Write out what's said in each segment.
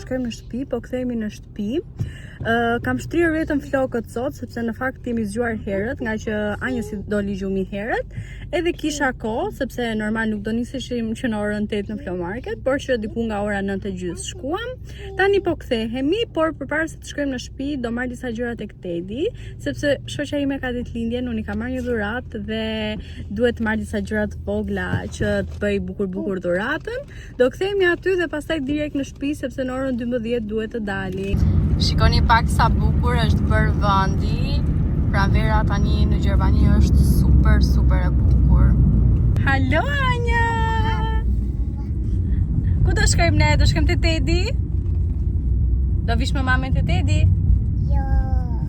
shkojmë në shtëpi, po kthehemi në shtëpi. Kam shtrirë vetëm flokët sot, sepse në fakt kemi zgjuar herët, nga që Anjësi doli gjumi herët, edhe kisha kohë, sepse normal nuk do niseshim që në orën 8 në Flowmarket, por që diku nga ora 9:30 shkuam. Tani po kthehemi, por përpara se të shkojmë në shtëpi, do marr disa gjëra tek Tedi, sepse shoqja ime ka ditëlindjen, unë i kam marrë një dhuratë dhe duhet të marr disa gjëra të vogla që të bëj bukur dhuratën. Do kthehemi aty dhe pastaj direkt në shtëpi, sepse në orën 12 duhet të dali. Shikoni pak sa bukur është bërë vendi. Pranvera tani në Gjermani është super e bukur. Halo Anja! Ku do shkojmë ne? Do shkojmë te Tedi? Do vish me mamën te Tedi? Jo.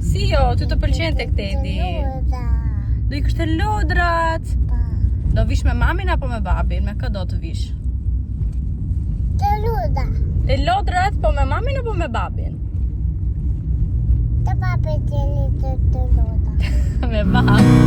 Si jo? Ty të pëlqen tek Tedi? Do ikësh te lodrat? Do vish me mamin apo me babin? Me kë do të vish? Te luda. Te lodrat, po me mamin apo me babin? Te papi tjeli te luda. Me babin.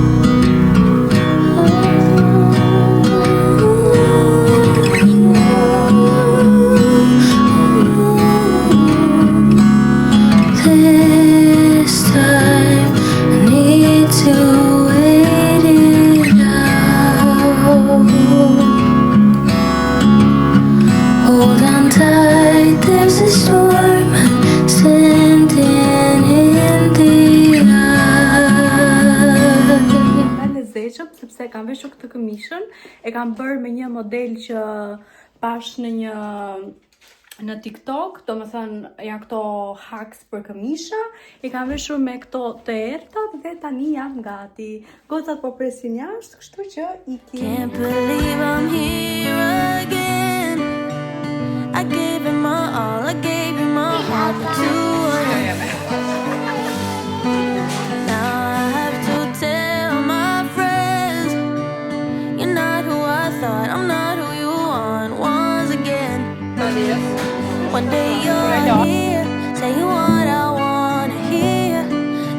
Sepse kam veshur këtë këmishën, e kam bërë me një model që pash në TikTok, do më thënë janë këto hacks për këmisha, i kam veshur me këto të errtat dhe tani jam gati. Gocat po presin jashtë, kështu që iki. Can't believe I'm here again. I gave it my all, I gave you my heart for 2 hours. Now I have to tell my friends, you're not who I thought, I'm not who you want once again. One day you're here, saying what I wanna hear.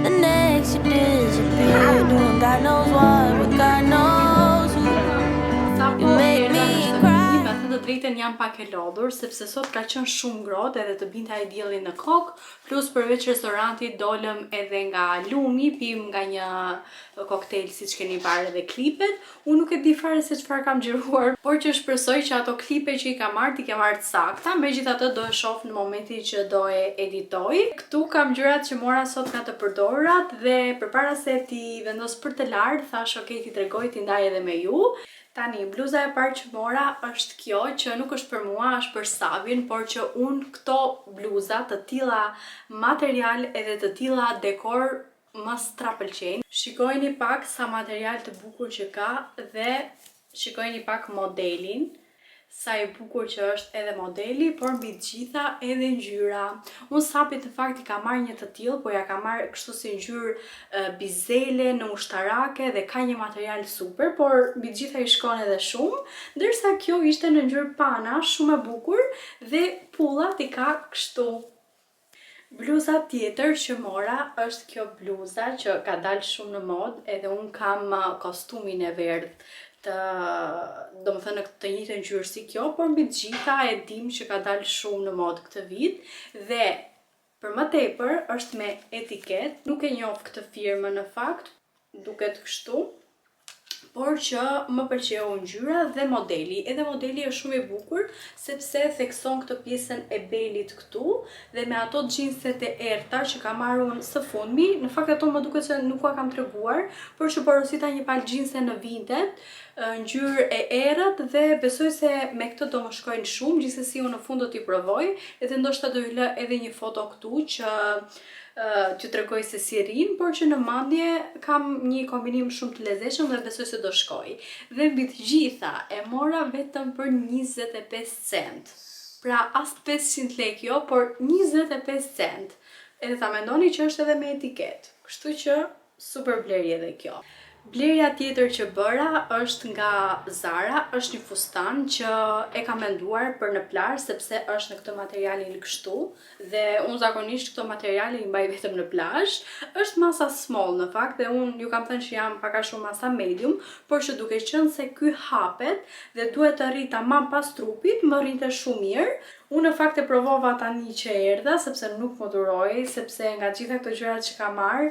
The next you disappear, doing God knows what, but God knows who. You make me cry. Të drejtën jam pak e lodhur, sepse sot ka qenë shumë ngrohtë edhe të binte ai dielli në kokë, plus përveç restorantit dolëm edhe nga lumi, pim nga një koktejl siç keni parë edhe klipet. Unë nuk e di fare se çfarë kam xhiruar, por që shpresoj që ato klipe që i kam marrë ti ke marrë të sakta, megjithatë do e shoh në momentin që do e editoj. Këtu kam gjërat që mora sot nga të përdorat dhe përpara se ti vendos për të larë, thash ok, ti tregoj, ti ndaj edhe me ju. Tani, bluza e parë që mora është kjo, që nuk është për mua, është për Savin, por që unë këto bluza të tilla material edhe të tilla dekor më strapëlqejnë. Shikojni pak sa material të bukur që ka dhe shikojni pak modelin, sa i bukur që është edhe modeli, por mbi të gjitha edhe ngjyra. Unë Sapit në fakt i ka marrë një të tillë, po ja ka marrë kështu si ngjyrë bizele në ushtarake dhe ka një material super, por mbi të gjitha i shkon edhe shumë, ndërsa kjo ishte në ngjyrë pana, shumë e bukur dhe pullat i ka kështu. Bluza tjetër që mora është kjo bluza që ka dalë shumë në mod, edhe unë kam kostumin e verdh do më thënë të njëjtën ngjyrë si kjo, por mbi të gjitha e dim që ka dalë shumë në mod këtë vit dhe për më tepër është me etiket. Nuk e njoh këtë firmën në fakt, duket kështu, por që më pëlqeu ngjyra dhe modeli. Edhe modeli është shumë i bukur sepse thekson këtë pjesën e belit këtu dhe me ato xhinset e errta që kam marrë unë së fundmi. Në fakt ato më duket se nuk ua kam treguar, por që porosita një palë xhinse në Vinted, ngjyrë e errët dhe besoj se me këtë do më shkojnë shumë, gjithsesi unë në fund do t'i provoj, edhe ndoshta do i lë edhe një foto këtu që t'ju tregoj se si rrin, por që në mandje kam një kombinim shumë të lezetshëm dhe besoj se do shkoj. Dhe mbi të gjitha e mora vetëm për 25 cent. Pra as 500 lekë jo, por 25 cent. Edhe ta mendoni që është edhe me etiket. Kështu që super blerje edhe kjo. Blerja tjetër që bëra është nga Zara, është një fustan që e kam menduar për në plazh sepse është në këtë materialin kështu dhe unë zakonisht këto materiale i mbaj vetëm në plazh. Është masa small në fakt dhe unë ju kam thënë që jam pak a shumë masa medium, por që duke qenë se ky hapet dhe duhet të rri tamam pas trupit, më rrinte shumë mirë. Unë në fakt e provova tani që erdha sepse nuk më duroi, sepse nga gjitha këto gjërat që kam marrë,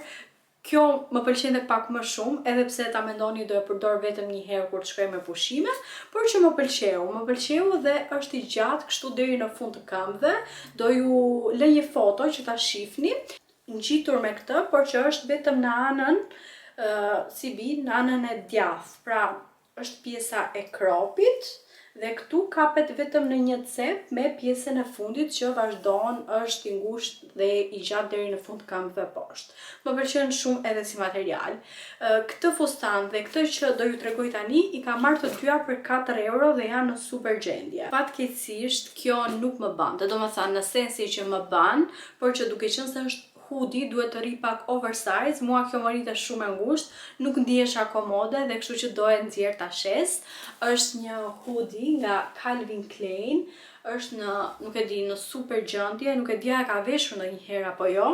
kjo më pëlqente pak më shumë, edhe pse ta mendoni do e përdor vetëm një herë kur të shkoj me pushime, por që më pëlqeu dhe është i gjatë kështu deri në fund të këmbëve. Do ju lë një foto që ta shihni, ngjitur me këtë, por që është vetëm në anën në anën e djathtë. Pra, është pjesa e kropit dhe këtu kapet vetëm në një cep me pjesën e fundit që vazhdon, është i ngushtë dhe i gjatë deri në fund këmbëve poshtë. Më pëlqen shumë edhe si material. Këtë fustan dhe këtë që do ju tregoj tani i kam marrë të dyja për 4 euro dhe janë në super gjendje. Fatkeqësisht kjo nuk më ban, domethënë në sensin që më ban, por që duke qenë se është hoodie duhet të rri pak oversize, mua kjo më rritet shumë e ngushtë, nuk ndihesha komode dhe kështu që do e nxjerr ta shes. Është një hoodie nga Calvin Klein, është nuk e di, në super gjendje, nuk e di a e ka veshur ndonjëherë apo jo.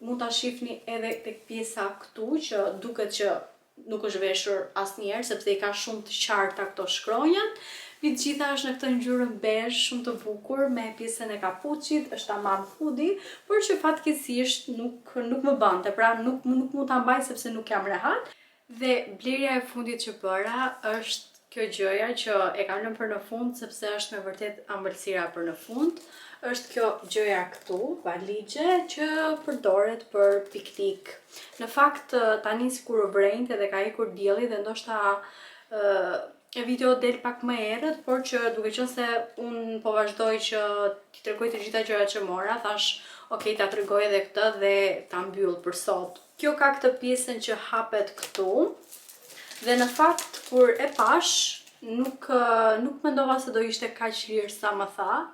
Mund ta shihni edhe tek pjesa këtu që duket që nuk është veshur asnjëherë sepse i ka shumë të qarta këto shkronjat. Mbi të gjitha është në këtë ngjyrën bezh, shumë të bukur me pjesën e kapuçit, është tamam hoodie, por që fatkeqësisht nuk më bante, pra nuk mund ta mbaj sepse nuk jam rehat. Dhe blerja e fundit që bëra është kjo gjëja që e kam lënë për në fund sepse është me vërtet ambëlsira për në fund. Është kjo gjëja këtu, valixhe, që përdoret për piknik. Në fakt tani sikur u vrejnë dhe ka ikur dielli dhe ndoshta e video del pak më errët, por që duke qenë se unë po vazhdoj që t'i tregoj të gjitha gjërat që mora, thash, ok, ta tregoj edhe këtë dhe ta mbyll për sot. Kjo ka këtë pjesën që hapet këtu dhe në fakt kur e pash, nuk mendova se do ishte kaq lirë sa më tha.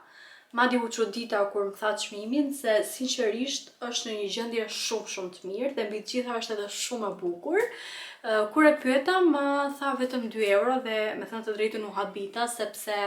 Madje u çudita kur më tha çmimin se sinqerisht është në një gjendje shumë të mirë dhe mbi të gjitha është edhe shumë e bukur. Kur e pyeta më tha vetëm 2 euro dhe me thënë të drejtën u habita sepse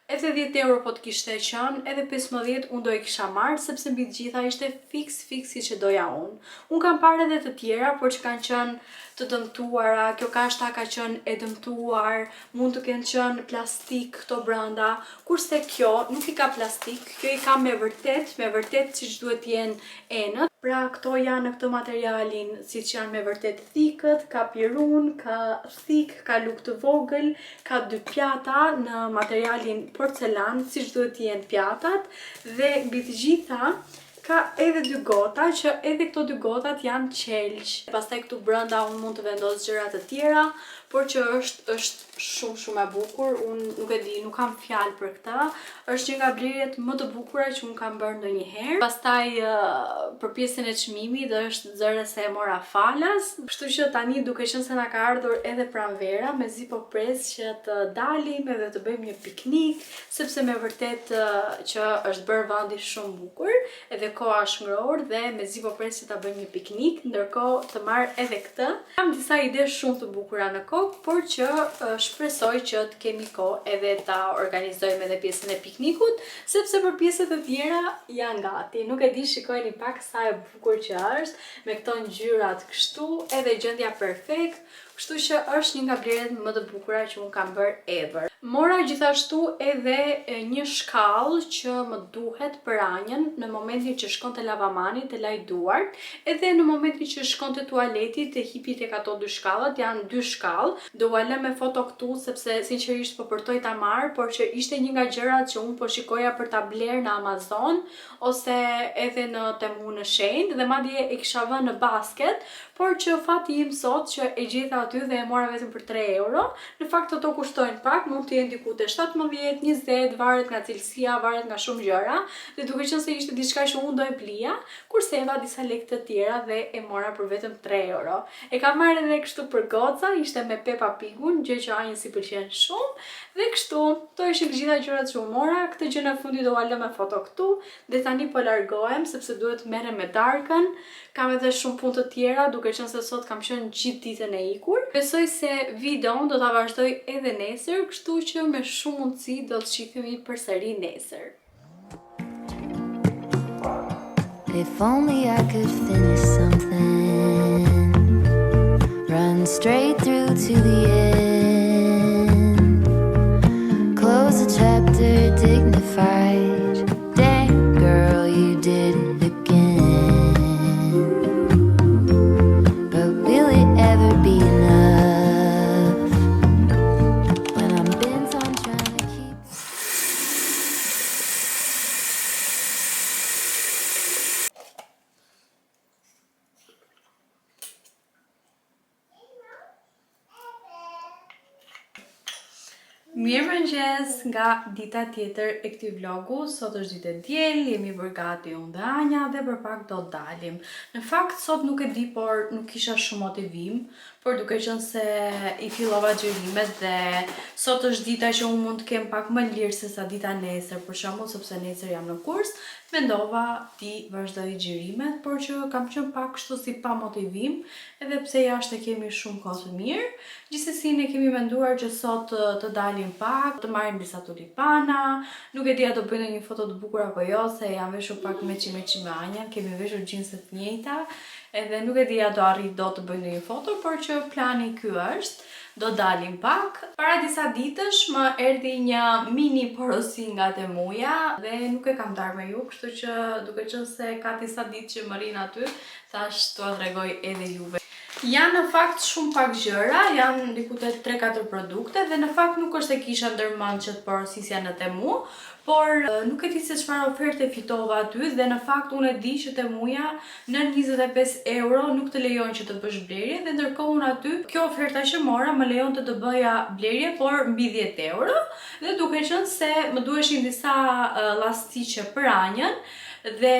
edhe 10 euro po të kishte qenë, edhe 15 unë do i kisha marrë sepse mbi të gjitha ishte fiks si që doja unë. Unë kam parë edhe të tjera, por që kanë qenë të dëmtuara, kjo kashta ka qenë e dëmtuar, mund të kenë qenë plastik këto brenda, kurse kjo nuk i ka plastik, kjo i ka me vërtet siç duhet jenë enët. Pra këto janë në këtë materialin siç janë me vërtet thikët, ka pirun, ka thik, ka luk të vogël, ka 2 pjata në materialin porcelan, siç duhet jenë pjatat dhe mbi të gjitha ka edhe 2 gota, që edhe këto 2 gotat janë qelq. Pastaj këtu brenda unë mund të vendos gjëra të tjera, por që është shumë e bukur. Unë nuk e di, nuk kam fjalë për këtë. Është një nga blerjet më të bukura që unë kam bërë ndonjëherë. Pastaj për pjesën e çmimit është zëre se e mora falas. Kështu që tani duke qenë se na ka ardhur edhe pranvera, mezi po pres që të dalim edhe të bëjmë një piknik, sepse me vërtet që është bërë vendi shumë bukur, edhe koha është ngrohur dhe mezi po pres që ta bëjmë një piknik, ndërkohë të marr edhe këtë. Kam disa ide shumë të bukura në kokë, por që shpresoj që të kemi kohë edhe ta organizojmë edhe pjesën e piknikut, sepse për pjesët e tjera janë gati. Nuk e di, shikojeni pak sa e bukur që është, me këto ngjyrat kështu, edhe gjendja perfekt, kështu që është një nga blerjet më të bukura që unë kam bërë ever. Mora gjithashtu edhe një shkallë që më duhet për ranjën në momentin që shkon të lavamani të laj duart, edhe në momentin që shkon të tualeti të hipi tek ato 2 shkallët, janë 2 shkallë. Do ua lë me foto këtu sepse sinqerisht po përtoj ta marr, por që ishte një nga gjërat që unë po shikoja për ta bler në Amazon ose edhe në Temu në shenjtë dhe madje e kisha vënë në basket, por që fati im sot që e gjeta aty dhe e mora vetëm për 3 euro. Në fakt ato kushtojnë pak, mund të jenë diku te 17, 20, varet nga cilësia, varet nga shumë gjëra, dhe duke qenë se ishte diçka që unë do e blija, kurse eva disa lekë të tjera dhe e mora për vetëm 3 euro. E kam marrë edhe kështu për goca, ishte me Peppa Pigun, gjë që Anjës i pëlqen shumë, dhe kështu, to ishin të gjitha gjërat që u mora. Këtë gjë në fundi do ua lë me foto këtu, dhe tani po largohem sepse duhet merrem me darkën. Kam edhe shumë punë të tjera, duke qenë se sot kam qenë gjithë ditën e ikur. Besoj se videon do ta vazhdoj edhe nesër, kështu që me shumë mundësi do të shihemi përsëri nesër. If only I could finish something, run straight through to the end, close a chapter dignified. Damn girl, you did it again. But will it ever be enough when I'm bent on trying to keep... Mirëmëngjes nga dita tjetër e këtij vlogu. Sot është ditë e diel, jemi bërë gati unë dhe Anja dhe për pak do të dalim. Në fakt sot nuk e di, por nuk kisha shumë motivim, por duke qenë se i fillova xhirimet dhe sot është dita që unë mund të kem pak më lirë se sa dita nesër, për shembull sepse nesër jam në kurs, mendova ti vazhdoj xhirimet, por që kam qenë pak kështu si pa motivim, edhe pse jashtë kemi shumë kohë të mirë. Gjithsesi ne kemi menduar që sot të dalim pak, të marrim disa tulipana, nuk e di a do bëjnë një foto të bukur apo jo, se jam veshur pak meçi me Anjan, kemi veshur xhinse të njëjta, edhe nuk e di a do arrit do të bëjnë një foto, por që plani ky është. Do dalim pak. Para disa ditësh më erdhi një mini porosi nga Temuja dhe nuk e kam darë me ju, kështu që duke qenë se ka disa ditë që më rin aty, thash t'ua tregoj edhe juve. Janë në fakt shumë pak gjëra, janë diku te 3-4 produkte dhe në fakt nuk është e kisha ndërmend që të porosisja në Temu, por nuk e di se çfarë oferte fitova aty dhe në fakt unë e di që Temuja në 25 euro nuk të lejon që të bësh blerje dhe ndërkohë unë aty kjo oferta që mora më lejon të bëja blerje por mbi 10 euro dhe duke qenë se më duheshin disa llastiqe për Anjën dhe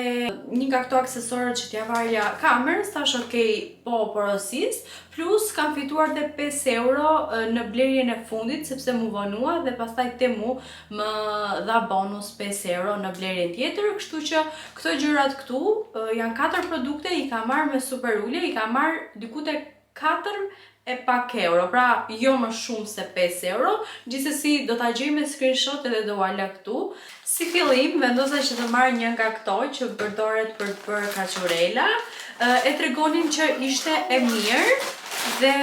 një nga këto aksesorët që t'ja varja kamerës, thash okej, po porosis, plus kam fituar dhe 5 euro në blerjen e fundit sepse mu vonua dhe pastaj Temu më dha bonus 5 euro në blerjen tjetër, kështu që këto gjërat këtu janë 4 produkte, i kam marrë me super ulje, i kam marrë diku te 4 e pak euro, pra jo më shumë se 5 euro, gjithsesi do ta gjej me screenshot edhe do ua lë këtu. Si fillim, vendosa që të marr një nga këto që përdoret për të bërë kaçurela, e tregonin që ishte e mirë dhe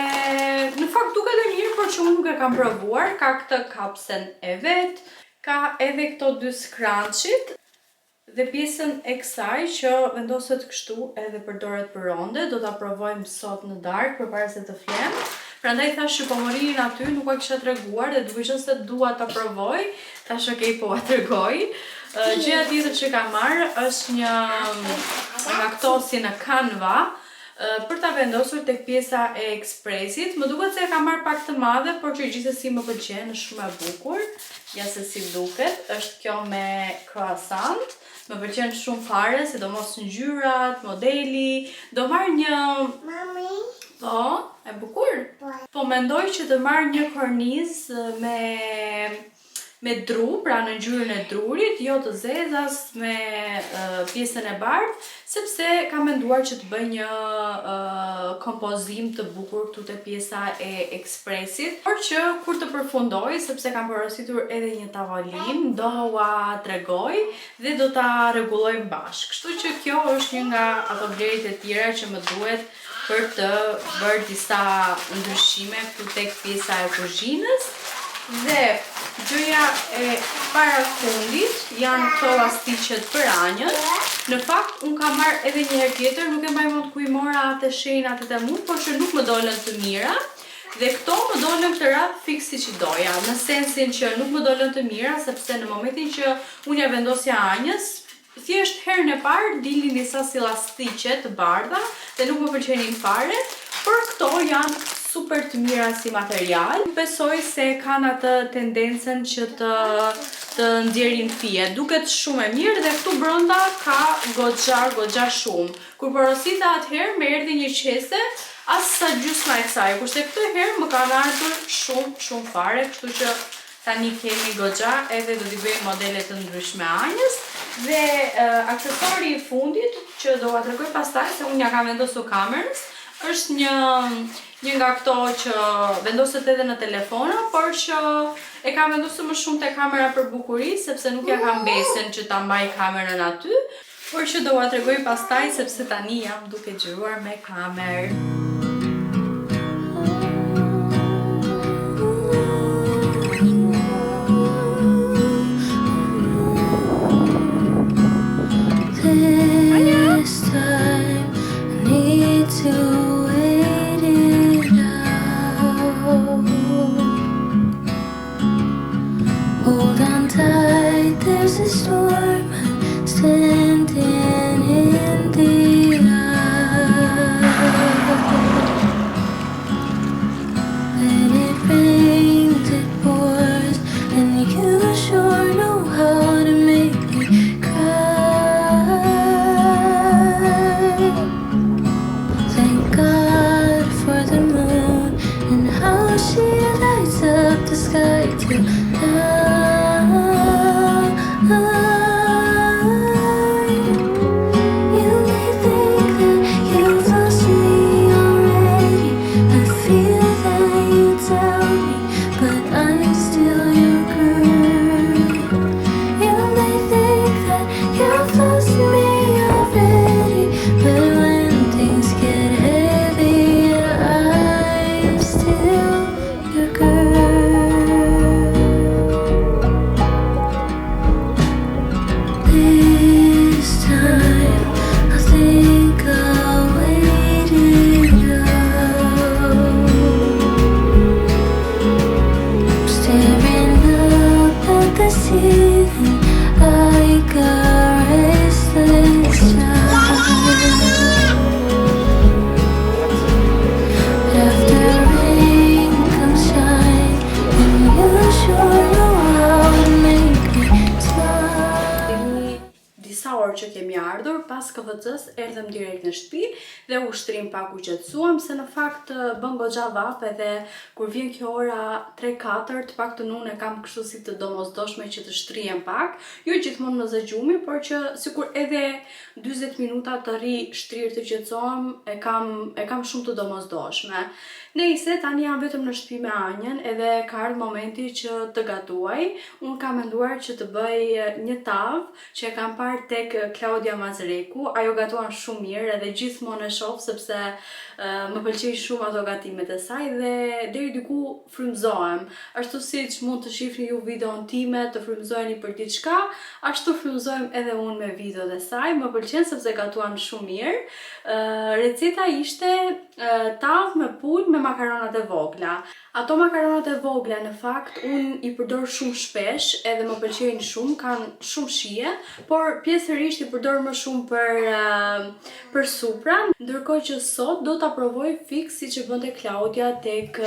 në fakt duket e mirë, por që unë nuk e kam provuar. Ka këtë kapsen e vet, ka edhe këto dy scrunchit dhe pjesën e kësaj që vendoset kështu edhe përdoret për ronde. Do ta provojmë sot në darkë përpara se të flem. Prandaj thash që po më rinin aty, nuk a kisha treguar dhe duke qenë se dua ta provoj, thash okej, po a tregoj. Gjëja tjetër që kam marrë është një nga këto si në Canva për ta vendosur tek pjesa e ekspresit. Më duket se e kam marrë pak të madhe, por që gjithsesi më pëlqen, është shumë e bukur. Ja se si duket, është kjo me croissant. Më pëlqen shumë fare, sidomos ngjyrat, modeli. Do marr një... Mami? Po, e bukur? Po mendoj që të marr një kornizë me dru, pra në ngjyrën e drurit, jo të zezas me pjesën e bardhë, sepse kam menduar që të bëj një kompozim të bukur këtu te pjesa e ekspresit, por që kur të përfundoj, sepse kam porositur edhe një tavolinë, do ua tregoj dhe do ta rregullojmë bashkë. Kështu që kjo është një nga ato blerjet e tjera që më duhet për të bërë disa ndryshime këtu tek pjesa e kuzhinës. Dhe gjëja e para fundit janë këto llastiqet për Anjën. Në fakt unë kam marrë edhe një herë tjetër, nuk e mbaj mend ku i mora atë shenjat e Temu, por që nuk më dolën të mira. Dhe këto më dolën këtë radhë fiks siç i doja, në sensin që nuk më dolën të mira sepse në momentin që unë ja vendosja Anjës, thjesht herën e parë dilnin disa si llastiqe të bardha dhe nuk më pëlqenin fare, por këto janë super të mira si material. Besoj se kanë atë tendencën që të nxjerrin fije. Duket shumë e mirë dhe këtu brenda ka goxha shumë. Kur porosita atëherë më erdhi një qese as sa gjysma e kësaj, kurse këtë herë më kanë ardhur shumë fare, kështu që tani kemi goxha edhe do t'i bëjmë modele të ndryshme anjës. Dhe aksesori i fundit që do t'ua tregoj pastaj se unë ja kam vendosur kamerës, është një nga këto që vendoset edhe në telefona, por që e kam vendosur më shumë te kamera për bukuri, sepse nuk ja kam besën që ta mbaj kamerën aty, por që do t'ua tregoj pastaj sepse tani jam duke xhiruar me kamerë. This time I need to wait it out. Hold on tight, there's a storm. I'm standing in the eye. When it rains, it pours, and you sure know how to make me cry. Thank God for the moon and how she lights up the sky You may think that you've lost me already. I feel that you tell me, but I'm still your girl. You may think that you've lost me already, but when things get heavy, I'm still your girl. This time I think I'll wait it out. Staring up at the ceiling like a restless child. But after rain comes shine, and you sure know how to make me smile. Disa orë që kemi ardhur, pas KVC-s erdhëm direkt në shtëpi dhe ushtrim pak u qetësuam se në fakt bën goxha vap edhe kur vjen kjo ora 3-4, të paktën unë e kam kështu si të domosdoshme që të shtrihem pak, jo gjithmonë në zgjumi, por që sikur edhe 40 minuta të rri shtrirë të qetësohem, e kam shumë të domosdoshme. Nëse tani jam vetëm në shtëpi me Anjën edhe ka ardhur momenti që të gatuaj, unë kam menduar që të bëj një tavë që e kam parë tek Claudia Mazreku, ajo gatuan shumë mirë edhe gjithmonë e shoh sepse më pëlqejnë shumë ato gatimet e saj dhe deri diku frymëzohem. Ashtu siç mund të shihni ju videon time të frymëzoheni për diçka, ashtu frymëzohem edhe unë me videot e saj. Më pëlqen sepse gatuan shumë mirë. Receta ishte tavë me pulë me makaronat e vogla. Ato makaronat e vogla në fakt unë i përdor shumë shpesh edhe më pëlqejnë shumë, kanë shumë shije, por pjesërisht i përdor më shumë për supra, ndërkohë që sot do ta provoj fiks siç e bënte Claudia tek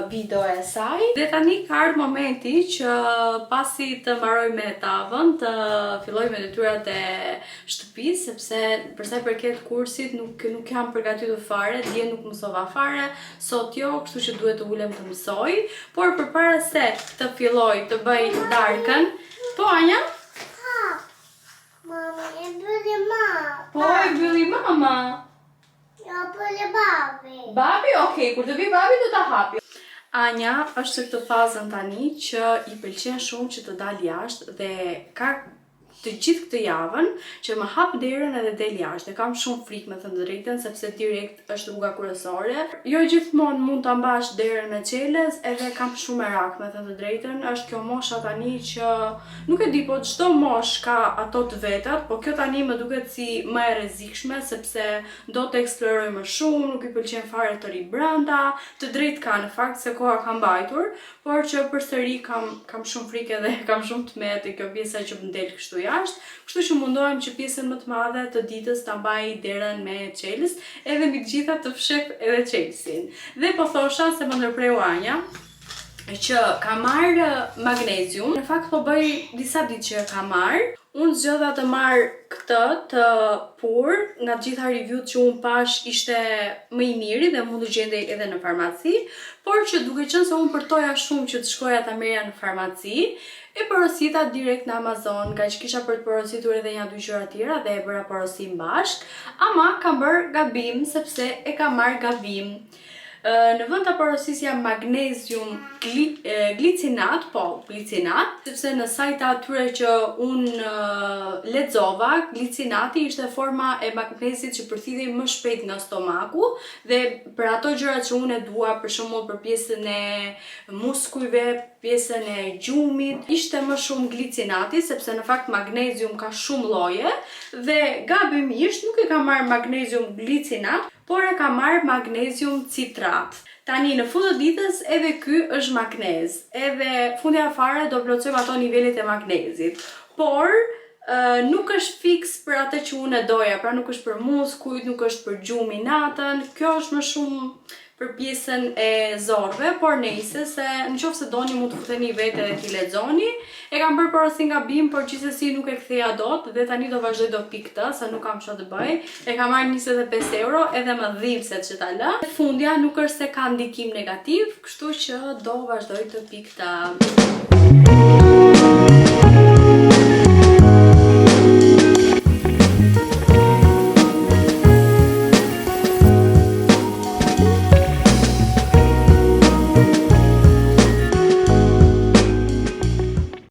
video e saj. Dhe tani ka ardhur momenti që pasi të mbaroj me tavën, të filloj me detyrat e shtëpisë, sepse për sa i përket kursit nuk jam përgatitur fare, dje nuk mësova fare, sot jo, kështu që duhet të ulem të mësoj, por përpara se të filloj të bëj darkën, po Anja? Mami, e bëri mama. Po, e bëri mama. Jo, bëri babi. Babi? Okej, kur të vi babi do ta hapi. Anja është në këtë fazën tani që i pëlqen shumë që të dal jashtë dhe ka të gjithë këtë javën që më hap derën edhe del jashtë. Kam shumë frikë me thënë të drejtën sepse direkt është rruga kryesore. Jo gjithmonë mund ta mbash derën me çelës, edhe kam shumë merak me thënë të drejtën. Është kjo mosha tani që nuk e di, po çdo moshë ka ato të vetat, po kjo tani më duket si më e rrezikshme sepse do të eksploroj më shumë, nuk i pëlqen fare të ri brenda. Të drejtë ka në fakt se koha ka mbajtur, por që përsëri kam shumë frikë edhe kam shumë tmerr te kjo pjesa që më del kështu jashtë, kështu që mundohem që pjesën më të madhe të ditës ta mbaj derën me Chelsea, edhe mbi të gjitha të fsheh edhe Chelsea-n. Dhe po thosha se më ndërpreu Anja që ka marrë magnezium. Në fakt po bëj disa ditë që ka marrë. Unë zgjodha të marr këtë të nga gjitha reviewt që unë pash ishte më i miri dhe mund të gjendej edhe në farmaci, por që duke qenë se unë përtoja shumë që të shkoja ta merrja në farmaci, e porosita direkt në Amazon, nga që kisha për të porositur edhe një dy gjëra tjera dhe e bëra porosim bashk, ama kam bërë gabim sepse e kam marrë gabim. Në vend të porosisja magnezium glicinat, glicinat, sepse në sajta atyre që unë lexova, glicinati ishte forma e magnezit që përthithej më shpejt nga stomaku dhe për ato gjëra që unë e dua, për shembull për pjesën e muskujve, pjesën e gjumit, ishte më shumë glicinati, sepse në fakt magnezium ka shumë lloje dhe gabimisht nuk e kam marrë magnezium glicinat, por e ka marrë magnezium citrat. Tani në fund të ditës edhe ky është magnez, edhe fundja fare do plotësojmë ato nivelet e magnezit. Por nuk është fiks për atë që unë e doja, pra nuk është për muskujt, nuk është për gjumin natën, kjo është më shumë për pjesën e zorve, por nejse se nëse doni mund të futeni vetë edhe t'i lexoni. E kam bërë porosin gabim, por gjithsesi nuk e ktheja dot dhe tani do vazhdoj do pik këtë, se nuk kam çfarë të bëj. E kam marrë 25 euro edhe më dhimbset që ta lë. Fundja nuk është se ka ndikim negativ, kështu që do vazhdoj të pik këtë.